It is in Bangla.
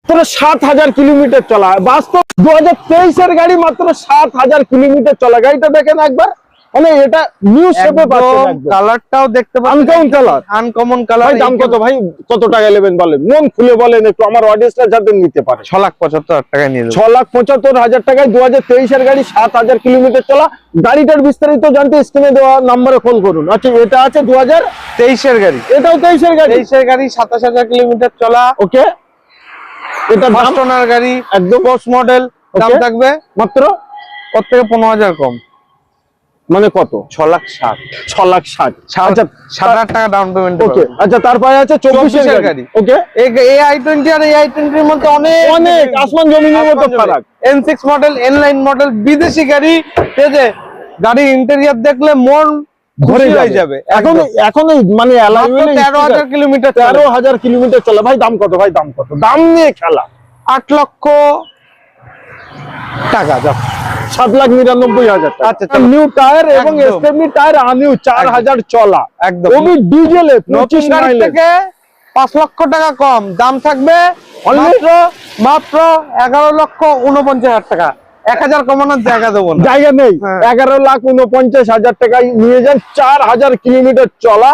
7,000 কিলোমিটার চলা, বাস্তব 2023 গাড়ি, মাত্র 7,000 কিলোমিটার চলা। গাড়িটা দেখেন একবার, মানে এটা নিউ শেপে পাচ্ছেন। কালারটাও দেখতে পাচ্ছেন, আনকমন কালার, আনকমন কালার। দাম কত ভাই, কত টাকা নেবেন বলেন, মন খুলে বলেন একটু, আমার অডিয়েন্সটা যাতে নিতে পারে। 6,75,000 টাকায় নিয়ে যাবো। 6,75,000 টাকায় 2023 গাড়ি, 7,000 কিলোমিটার চলা। গাড়িটার বিস্তারিত জানতে স্ক্রিনে দেওয়া নম্বরে ফোন করুন। আচ্ছা, এটা আছে 2023 গাড়ি, এটাও 23 গাড়ি, 23 গাড়ি, 27,000 কিলোমিটার চলা। ওকে, এটা ফার্স্ট ওনার গাড়ি, একদম ক্রস মডেল। দাম থাকবে মাত্র কত থেকে 15,000 কম, মানে কত, 6,60,000। 6,60,000। আচ্ছা, 7,000 টাকা ডাউন পেমেন্ট। ওকে, আচ্ছা, তারপরে আছে 24 গাড়ি। ওকে, এই i20 আর এই i20 এর মধ্যে অনেক আসমান জমিনের মতো ফারাক। N6 মডেল, N9 মডেল, বিদেশি গাড়ি। ঠিক আছে, গাড়ির ইন্টেরিয়র দেখলে মন ঘুরে হয়ে যাবে। এখন মানে 13,000 কিলোমিটার, 13,000 কিলোমিটার চলে। ভাই দাম কত, ভাই দাম কত, দাম নিয়ে খেলা। 8 লক্ষ টাকা, যাও 7,99,000 টাকা। আচ্ছা, নিউ টায়ার এবং একদম। স্টেপনি টায়ার আনিউ, 4,000 চলা, একদম। ওবি ডিজেলে, নতুন 25 গাড়ি মাইলেজ। থেকে 5 লক্ষ টাকা কম দাম থাকবে, মাত্র 11,49,000 টাকা। 1,000 কমানোর জায়গা দেবো না, জায়গা নেই। হ্যাঁ। 11,49,000 টাকায় নিয়ে যান, 4,000 কিলোমিটার চলা।